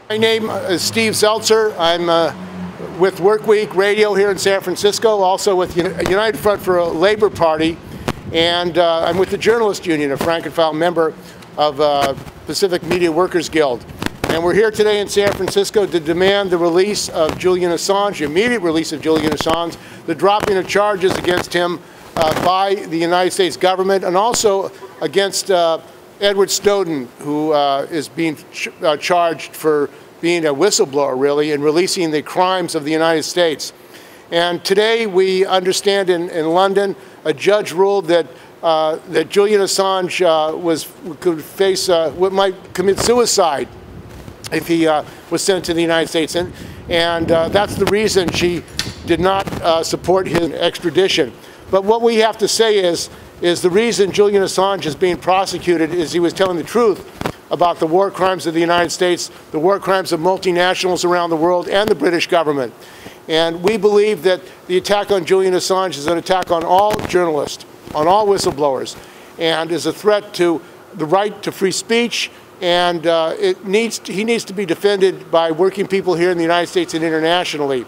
My name is Steve Zeltzer. I'm with Workweek Radio here in San Francisco, also with United Front for a Labor Party, and I'm with the Journalist Union, a rank and file member of Pacific Media Workers Guild. And we're here today in San Francisco to demand the release of Julian Assange, the immediate release of Julian Assange, the dropping of charges against him by the United States government, and also against Edward Snowden, who is being charged for being a whistleblower, really, and releasing the crimes of the United States. And today we understand in London, a judge ruled that that Julian Assange could face, might commit suicide if he was sent to the United States. And that's the reason she did not support his extradition. But what we have to say is the reason Julian Assange is being prosecuted is he was telling the truth about the war crimes of the United States, the war crimes of multinationals around the world, and the British government. And we believe that the attack on Julian Assange is an attack on all journalists, on all whistleblowers, and is a threat to the right to free speech, and he needs to be defended by working people here in the United States and internationally.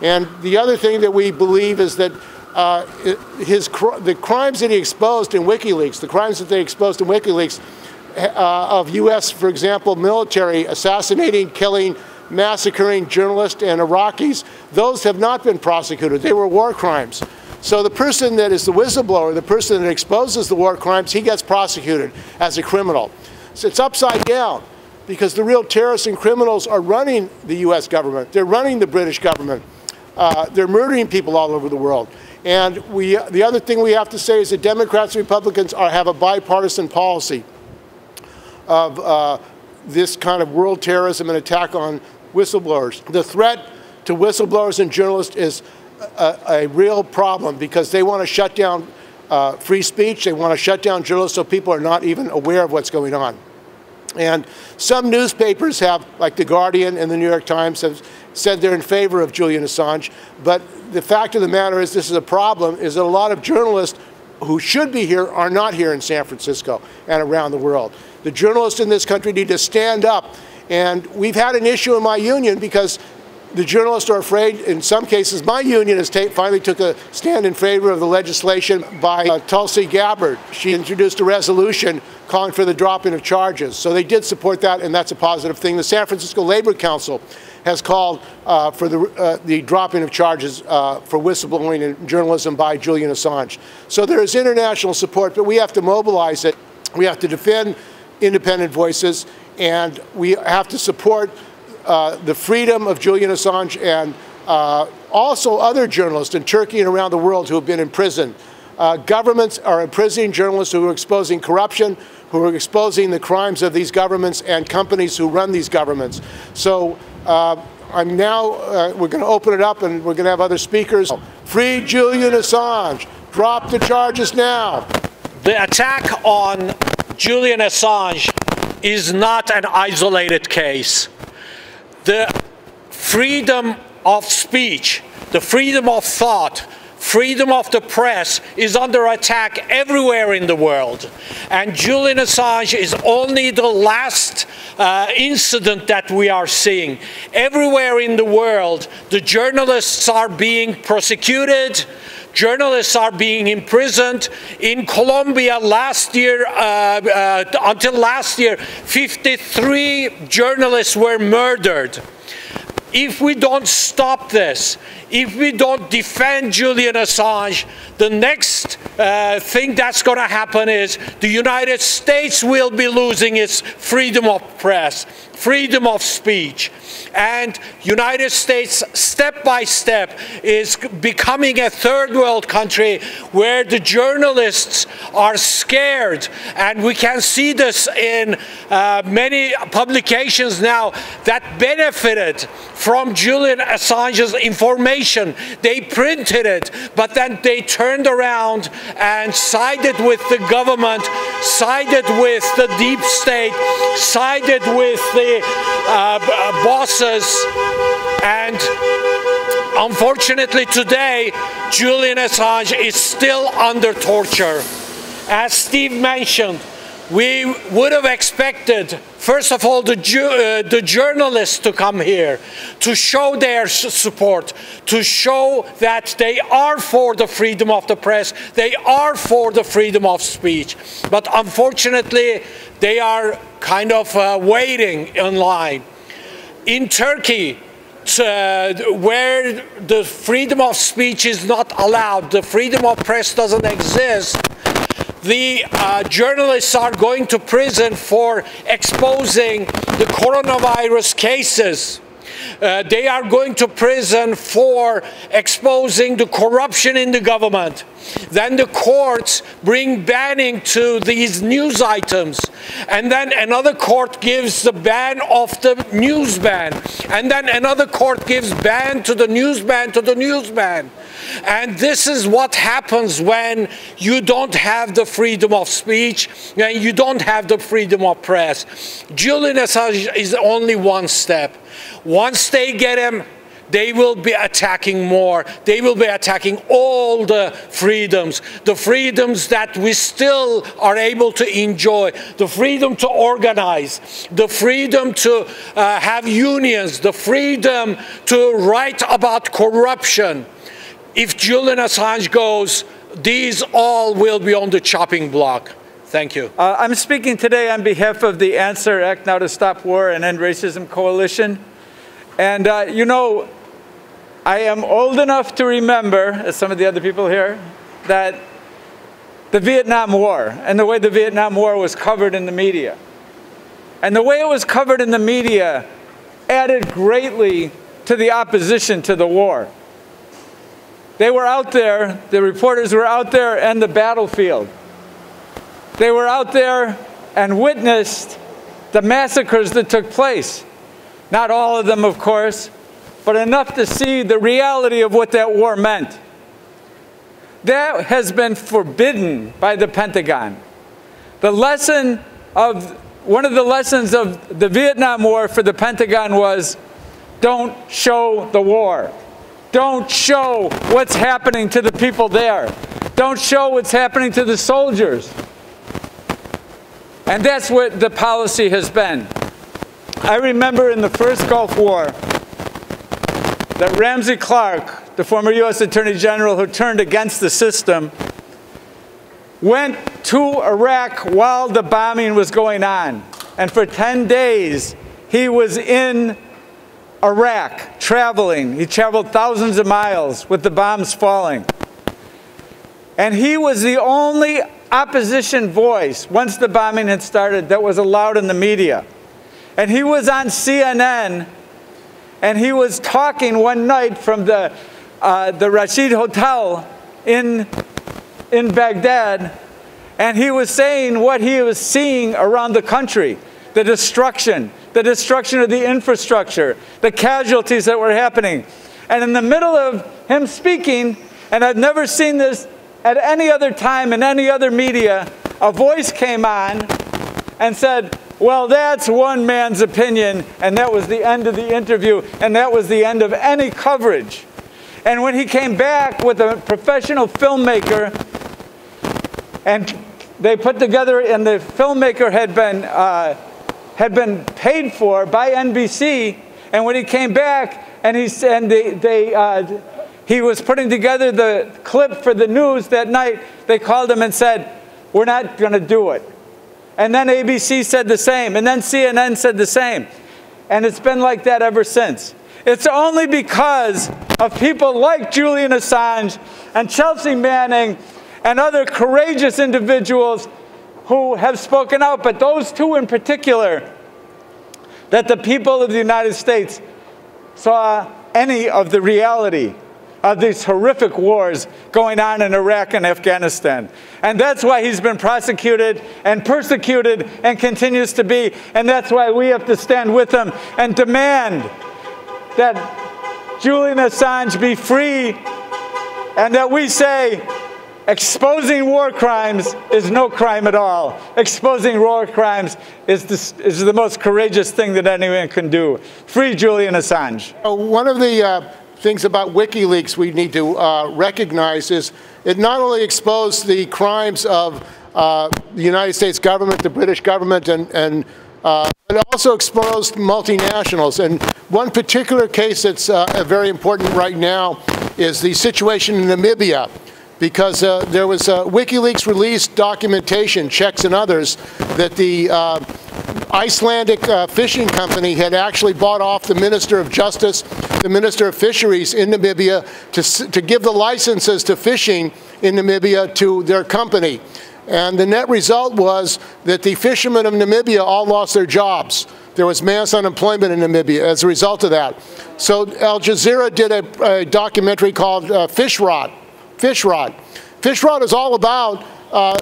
And the other thing that we believe is that the crimes that he exposed in WikiLeaks, the crimes that they exposed in WikiLeaks of U.S., for example, military assassinating, killing, massacring journalists and Iraqis, those have not been prosecuted. They were war crimes. So the person that is the whistleblower, the person that exposes the war crimes, he gets prosecuted as a criminal. So it's upside down, because the real terrorists and criminals are running the U.S. government. They're running the British government. They're murdering people all over the world. And the other thing we have to say is that Democrats and Republicans have a bipartisan policy of this kind of world terrorism and attack on whistleblowers. The threat to whistleblowers and journalists is a real problem, because they want to shut down free speech. They want to shut down journalists so people are not even aware of what's going on. And some newspapers have, like The Guardian and the New York Times, have said they're in favor of Julian Assange. But the fact of the matter is, this is a problem, is that a lot of journalists who should be here are not here in San Francisco and around the world. The journalists in this country need to stand up. And we've had an issue in my union because the journalists are afraid. In some cases, my union has finally took a stand in favor of the legislation by Tulsi Gabbard. She introduced a resolution calling for the dropping of charges. So they did support that, and that's a positive thing. The San Francisco Labor Council has called for the dropping of charges for whistleblowing and journalism by Julian Assange. So there is international support, but we have to mobilize it. We have to defend independent voices, and we have to support the freedom of Julian Assange and also other journalists in Turkey and around the world who have been imprisoned. Governments are imprisoning journalists who are exposing corruption, who are exposing the crimes of these governments and companies who run these governments. So we're going to open it up, and we're going to have other speakers. Free Julian Assange. Drop the charges now. The attack on Julian Assange is not an isolated case. The freedom of speech, the freedom of thought, freedom of the press is under attack everywhere in the world. And Julian Assange is only the last incident that we are seeing. Everywhere in the world, the journalists are being prosecuted. Journalists are being imprisoned. In Colombia last year, until last year, 53 journalists were murdered. If we don't stop this, if we don't defend Julian Assange, the next thing that's going to happen is the United States will be losing its freedom of press, freedom of speech. And United States, step by step, is becoming a third world country where the journalists are scared. And we can see this in many publications now that benefited from Julian Assange's information. They printed it, but then they turned around and sided with the government, sided with the deep state, sided with the bosses. And unfortunately today, Julian Assange is still under torture. As Steve mentioned, we would have expected First of all, the journalists to come here, to show their support, to show that they are for the freedom of the press, they are for the freedom of speech. But unfortunately, they are kind of waiting in line. In Turkey, where the freedom of speech is not allowed, the freedom of press doesn't exist, the journalists are going to prison for exposing the coronavirus cases. They are going to prison for exposing the corruption in the government. Then the courts bring banning to these news items. And then another court gives the ban of the news ban. And then another court gives ban to the news ban to the news ban. And this is what happens when you don't have the freedom of speech and you don't have the freedom of press. Julian Assange is only one step. Once they get him, they will be attacking more. They will be attacking all the freedoms that we still are able to enjoy, the freedom to organize, the freedom to have unions, the freedom to write about corruption. If Julian Assange goes, these all will be on the chopping block. Thank you. I'm speaking today on behalf of the Answer Act Now to Stop War and End Racism Coalition. And you know, I am old enough to remember, as some of the other people here, that the Vietnam War and the way the Vietnam War was covered in the media. And the way it was covered in the media added greatly to the opposition to the war. They were out there, the reporters were out there on the battlefield. They were out there and witnessed the massacres that took place. Not all of them, of course, but enough to see the reality of what that war meant. That has been forbidden by the Pentagon. The lesson of, one of the lessons of the Vietnam War for the Pentagon was, don't show the war. Don't show what's happening to the people there. Don't show what's happening to the soldiers. And that's what the policy has been. I remember in the first Gulf War that Ramsey Clark, the former U.S. Attorney General who turned against the system, went to Iraq while the bombing was going on. And for 10 days, he was in Iraq, traveling. He traveled thousands of miles with the bombs falling. And he was the only opposition voice, once the bombing had started, that was allowed in the media. And he was on CNN, and he was talking one night from the Rashid Hotel in Baghdad, and he was saying what he was seeing around the country, the destruction of the infrastructure, the casualties that were happening. And in the middle of him speaking, and I've never seen this at any other time in any other media, a voice came on and said, well, that's one man's opinion, and that was the end of the interview, and that was the end of any coverage. And when he came back with a professional filmmaker, and they put together, and the filmmaker had been paid for by NBC, and when he came back and he was putting together the clip for the news that night, they called him and said, we're not going to do it. And then ABC said the same, and then CNN said the same. And it's been like that ever since. It's only because of people like Julian Assange and Chelsea Manning and other courageous individuals who have spoken out, but those two in particular, that the people of the United States saw any of the reality of these horrific wars going on in Iraq and Afghanistan. And that's why he's been prosecuted and persecuted and continues to be. And that's why we have to stand with him and demand that Julian Assange be free, and that we say, exposing war crimes is no crime at all. Exposing war crimes is the most courageous thing that anyone can do. Free Julian Assange. One of the things about WikiLeaks we need to recognize is it not only exposed the crimes of the United States government, the British government, and but also exposed multinationals. And one particular case that's very important right now is the situation in Namibia, because there was WikiLeaks released documentation, checks and others, that the Icelandic fishing company had actually bought off the Minister of Justice, the Minister of Fisheries in Namibia to give the licenses to fishing in Namibia to their company. And the net result was that the fishermen of Namibia all lost their jobs. There was mass unemployment in Namibia as a result of that. So Al Jazeera did a documentary called Fish Rot. Fish Rot. Fish Rot is all about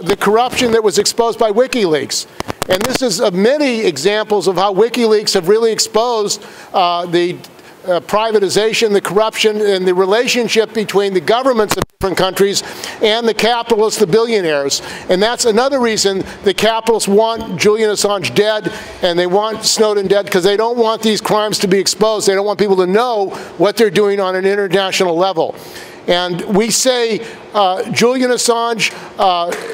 the corruption that was exposed by WikiLeaks. And this is many examples of how WikiLeaks have really exposed the privatization, the corruption, and the relationship between the governments of different countries and the capitalists, the billionaires. And that's another reason the capitalists want Julian Assange dead and they want Snowden dead, because they don't want these crimes to be exposed. They don't want people to know what they're doing on an international level. And we say Julian Assange,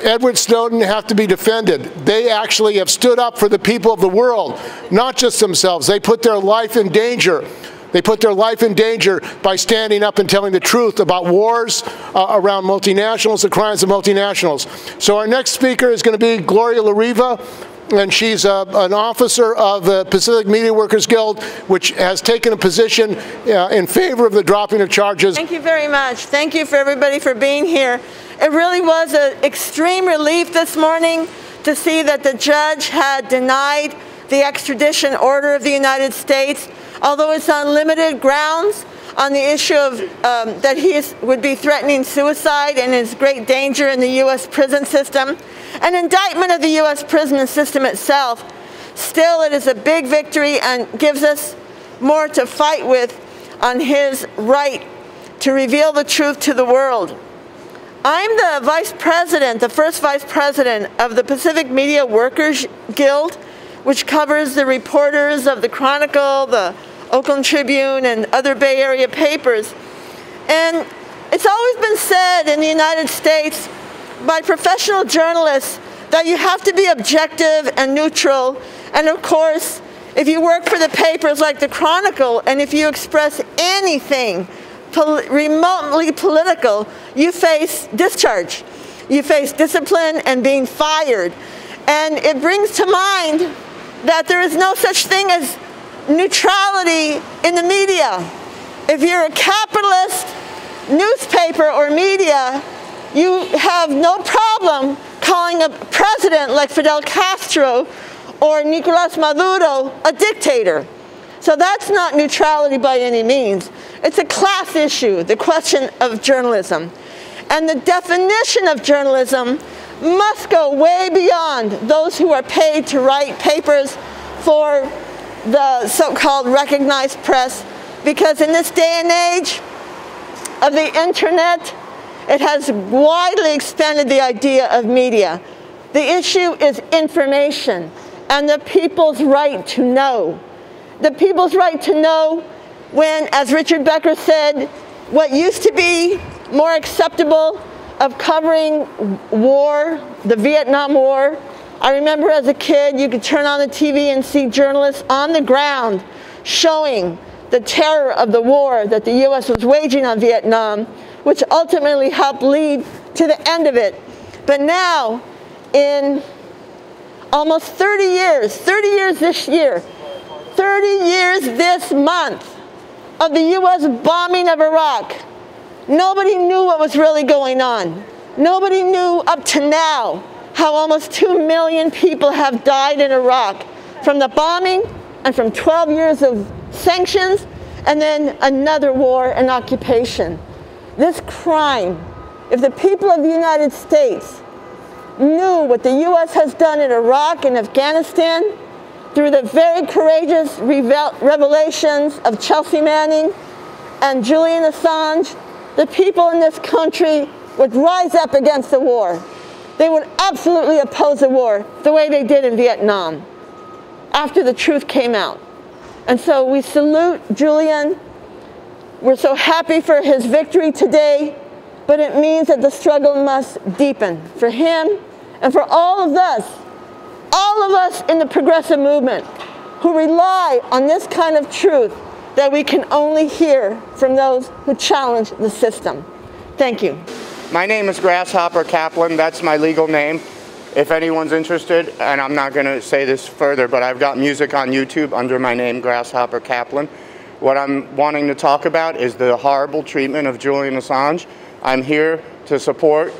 Edward Snowden have to be defended. They actually have stood up for the people of the world, not just themselves. They put their life in danger. They put their life in danger by standing up and telling the truth about wars around multinationals, the crimes of multinationals. So our next speaker is going to be Gloria LaRiiva, and she's an officer of the Pacific Media Workers Guild, which has taken a position in favor of the dropping of charges. Thank you very much. Thank you for everybody for being here. It really was an extreme relief this morning to see that the judge had denied the extradition order of the United States, although it's on limited grounds on the issue of that he would be threatening suicide and is great danger in the U.S. prison system. An indictment of the U.S. prison system itself, still it is a big victory and gives us more to fight with on his right to reveal the truth to the world. I'm the vice president, the first vice president of the Pacific Media Workers Guild, which covers the reporters of the Chronicle, the Oakland Tribune, and other Bay Area papers. And it's always been said in the United States by professional journalists that you have to be objective and neutral. And of course, if you work for the papers like the Chronicle, and if you express anything remotely political, you face discharge. You face discipline and being fired. And it brings to mind that there is no such thing as neutrality in the media. If you're a capitalist newspaper or media, you have no problem calling a president like Fidel Castro or Nicolas Maduro a dictator. So that's not neutrality by any means. It's a class issue, the question of journalism. And the definition of journalism must go way beyond those who are paid to write papers for the so-called recognized press, because in this day and age of the internet, it has widely expanded the idea of media. The issue is information and the people's right to know. The people's right to know when, as Richard Becker said, what used to be more acceptable of covering war, the Vietnam War. I remember as a kid, you could turn on the TV and see journalists on the ground showing the terror of the war that the U.S. was waging on Vietnam, which ultimately helped lead to the end of it. But now, in almost 30 years this year, 30 years this month of the U.S. bombing of Iraq, nobody knew what was really going on. Nobody knew up to now how almost 2 million people have died in Iraq from the bombing and from 12 years of sanctions and then another war and occupation. This crime, if the people of the United States knew what the U.S. has done in Iraq and Afghanistan through the very courageous revelations of Chelsea Manning and Julian Assange, the people in this country would rise up against the war. They would absolutely oppose the war the way they did in Vietnam after the truth came out. And so we salute Julian. We're so happy for his victory today, but it means that the struggle must deepen for him and for all of us of us in the progressive movement who rely on this kind of truth that we can only hear from those who challenge the system. Thank you. My name is Grasshopper Kaplan. That's my legal name. If anyone's interested, and I'm not going to say this further, but I've got music on YouTube under my name, Grasshopper Kaplan. What I'm wanting to talk about is the horrible treatment of Julian Assange. I'm here to support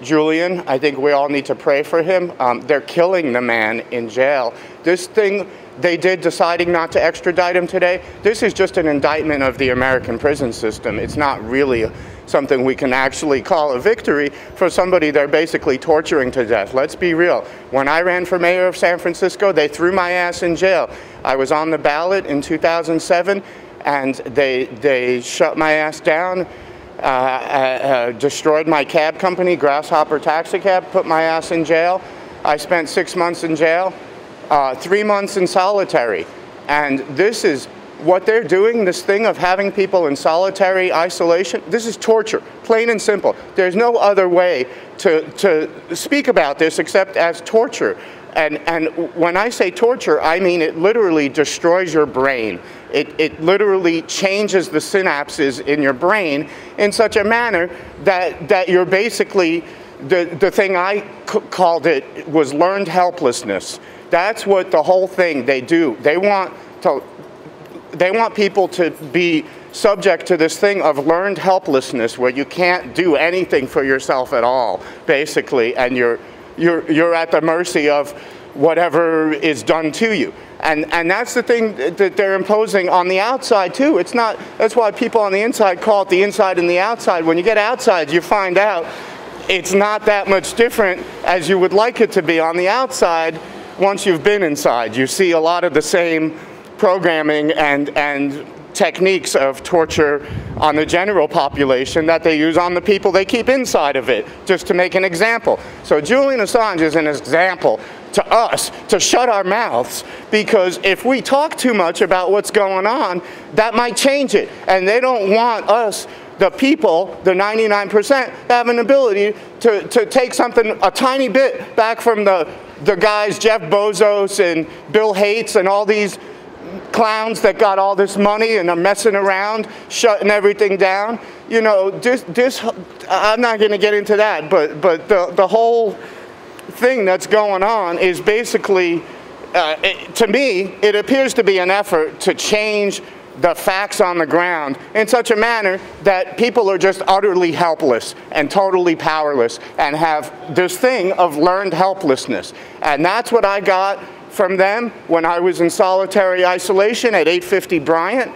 Julian. I think we all need to pray for him. They're killing the man in jail. This thing they did, deciding not to extradite him today, this is just an indictment of the American prison system. It's not really something we can actually call a victory for somebody they're basically torturing to death. Let's be real. When I ran for mayor of San Francisco, they threw my ass in jail. I was on the ballot in 2007, and they shut my ass down, destroyed my cab company, Grasshopper Taxi Cab, put my ass in jail. I spent 6 months in jail, 3 months in solitary. And this is what they're doing, this thing of having people in solitary isolation. This is torture, plain and simple. There's no other way to speak about this except as torture. And when I say torture, I mean it literally destroys your brain. It literally changes the synapses in your brain in such a manner that you're basically, the thing I called it was learned helplessness. That's what the whole thing they do. They want people to be subject to this thing of learned helplessness where you can't do anything for yourself at all, basically, and you're at the mercy of whatever is done to you. And that's the thing that they're imposing on the outside too. It's not, that's why people on the inside call it the inside and the outside. When you get outside, you find out it's not that much different as you would like it to be on the outside. Once you've been inside, you see a lot of the same programming and techniques of torture on the general population that they use on the people they keep inside of it, just to make an example. So Julian Assange is an example to us to shut our mouths, because if we talk too much about what's going on, that might change it. And they don't want us, the people, the 99%, have an ability to take something a tiny bit back from the guys, Jeff Bezos and Bill Gates and all these clowns that got all this money and are messing around, shutting everything down. You know, I'm not going to get into that, but the whole thing that's going on is basically, to me, it appears to be an effort to change the facts on the ground in such a manner that people are just utterly helpless and totally powerless and have this thing of learned helplessness. And that's what I got from them when I was in solitary isolation at 850 Bryant.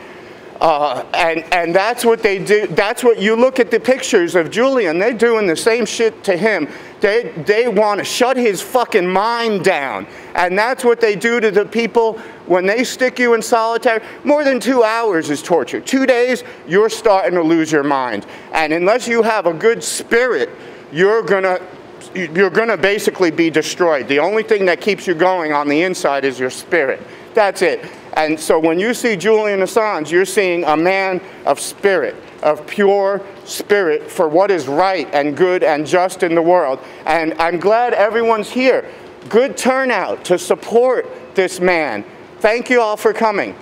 And that's what they do. That's what you look at the pictures of Julian. They're doing the same shit to him. They want to shut his fucking mind down. And that's what they do to the people when they stick you in solitary. More than 2 hours is torture. 2 days, you're starting to lose your mind. And unless you have a good spirit, you're gonna basically be destroyed. The only thing that keeps you going on the inside is your spirit. That's it. And so when you see Julian Assange, you're seeing a man of spirit, of pure spirit for what is right and good and just in the world. And I'm glad everyone's here. Good turnout to support this man. Thank you all for coming.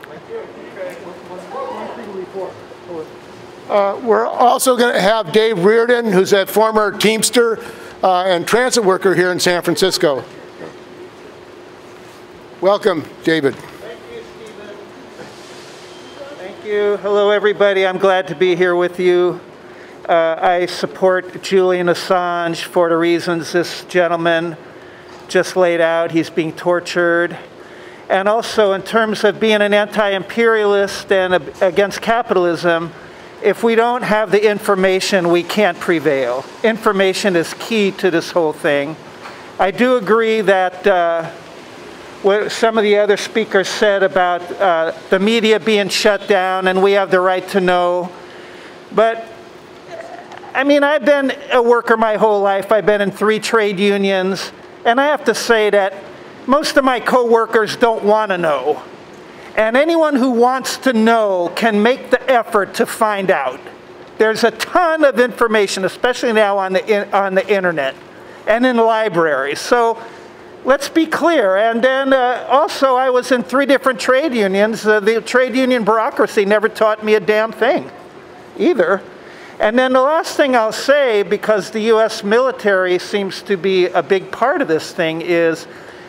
Thank you. We're also going to have Dave Reardon, who's a former Teamster and transit worker here in San Francisco. Welcome, David. Thank you, Stephen. Thank you. Hello, everybody. I'm glad to be here with you. I support Julian Assange for the reasons this gentleman just laid out. He's being tortured. And also, in terms of being an anti-imperialist and against capitalism, if we don't have the information, we can't prevail. Information is key to this whole thing. I do agree that what some of the other speakers said about the media being shut down and we have the right to know. But, I mean, I've been a worker my whole life. I've been in 3 trade unions. And I have to say that most of my coworkers don't want to know. And anyone who wants to know can make the effort to find out. There's a ton of information, especially now on the internet and in libraries. So Let's be clear. And then also I was in 3 different trade unions. The trade union bureaucracy never taught me a damn thing either. And then the last thing I'll say, because the US military seems to be a big part of this thing, is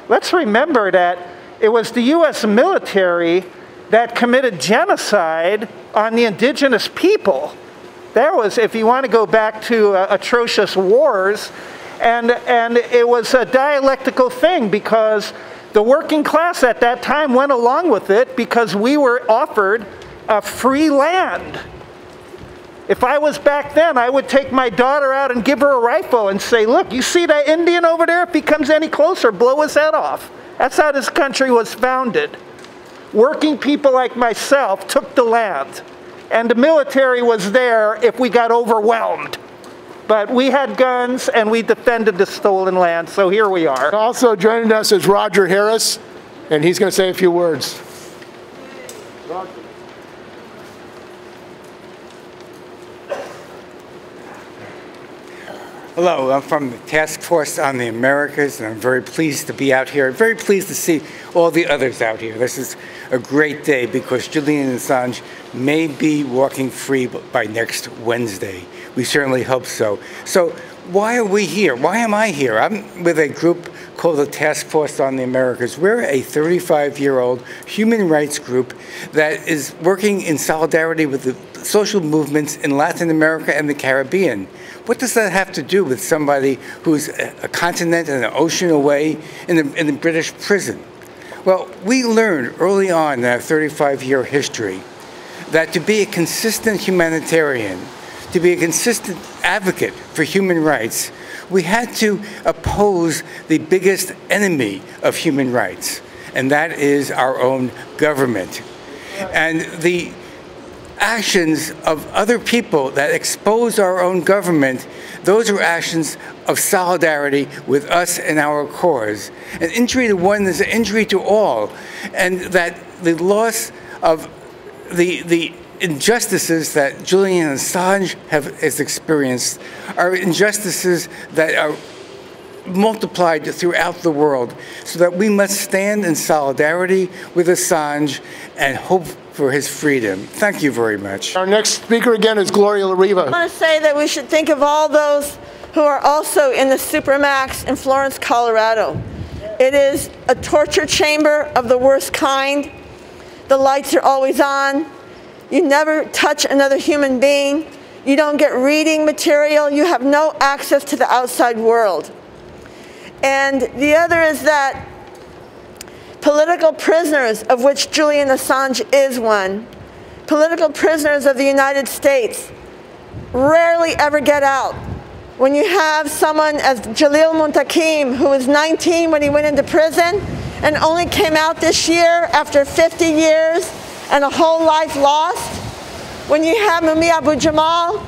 let's remember that it was the US military that committed genocide on the indigenous people. That was, if you want to go back to atrocious wars, and it was a dialectical thing because the working class at that time went along with it because we were offered free land. If I was back then, I would take my daughter out and give her a rifle and say, look, you see that Indian over there? If he comes any closer, blow his head off. That's how this country was founded. Working people like myself took the land, and the military was there if we got overwhelmed. But we had guns, and we defended the stolen land, so here we are. Also joining us is Roger Harris, and he's going to say a few words. Roger. Hello, I'm from the Task Force on the Americas, and I'm very pleased to be out here. I'm very pleased to see all the others out here. This is a great day because Julian Assange may be walking free by next Wednesday. We certainly hope so. So why are we here? Why am I here? I'm with a group called the Task Force on the Americas. We're a 35-year-old human rights group that is working in solidarity with the social movements in Latin America and the Caribbean. What does that have to do with somebody who's a continent and an ocean away in the British prison? Well, we learned early on in our 35-year history that to be a consistent humanitarian, to be a consistent advocate for human rights, we had to oppose the biggest enemy of human rights, and that is our own government. And the actions of other people that expose our own government, those are actions of solidarity with us and our cause. An injury to one is an injury to all, and that the loss of the injustices that Julian Assange has experienced are injustices that are multiplied throughout the world, so that we must stand in solidarity with Assange and hope for his freedom. Thank you very much. Our next speaker again is Gloria LaRiiva. I want to say that we should think of all those who are also in the Supermax in Florence, Colorado. It is a torture chamber of the worst kind. The lights are always on. You never touch another human being. You don't get reading material. You have no access to the outside world. And the other is that political prisoners, of which Julian Assange is one, political prisoners of the United States, rarely ever get out. When you have someone as Jalil Muntaqim, who was 19 when he went into prison and only came out this year after 50 years and a whole life lost. When you have Mumia Abu Jamal,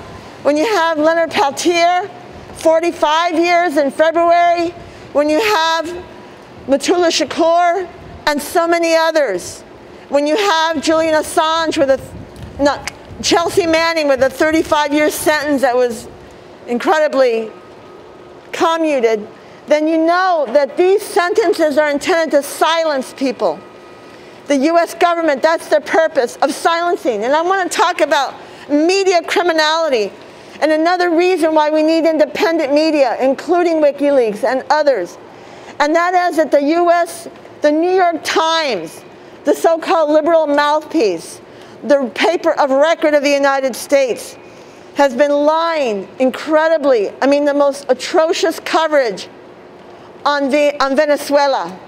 when you have Leonard Peltier, 45 years in February, when you have Matula Shakur, and so many others. When you have Julian Assange with Chelsea Manning with a 35-year sentence that was incredibly commuted, then you know that these sentences are intended to silence people. The US government, that's their purpose of silencing. And I want to talk about media criminality and another reason why we need independent media, including WikiLeaks and others. And that is that the US, the New York Times, the so-called liberal mouthpiece, the paper of record of the United States, has been lying incredibly, I mean the most atrocious coverage on Venezuela.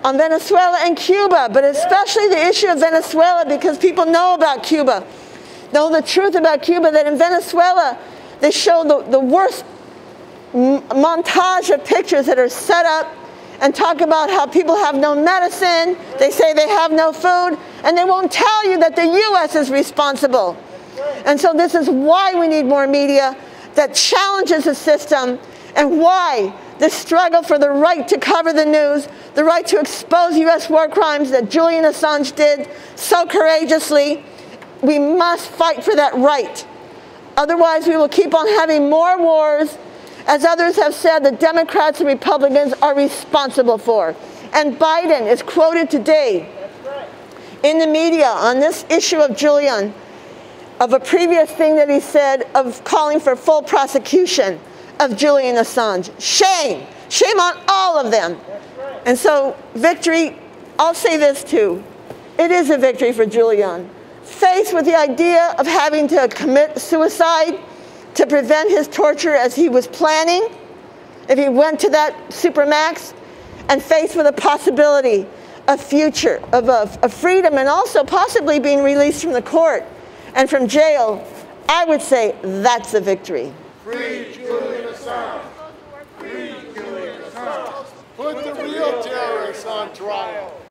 On Venezuela and Cuba, but especially the issue of Venezuela, because people know about Cuba, know the truth about Cuba, that in Venezuela they show the worst montage of pictures that are set up and talk about how people have no medicine, they say they have no food, and they won't tell you that the US is responsible. And so this is why we need more media that challenges the system, and why the struggle for the right to cover the news, the right to expose US war crimes that Julian Assange did so courageously, we must fight for that right. Otherwise we will keep on having more wars as others have said, the Democrats and Republicans are responsible for. And Biden is quoted today in the media on this issue of Julian, of a previous thing that he said of calling for full prosecution of Julian Assange. Shame. Shame on all of them. And so victory, I'll say this too. It is a victory for Julian. Faced with the idea of having to commit suicide to prevent his torture as he was planning, if he went to that supermax, and faced with a possibility of future, of freedom, and also possibly being released from the court and from jail, I would say that's a victory. Free Julian Assange. Free Julian Assange. Put the real terrorists on trial.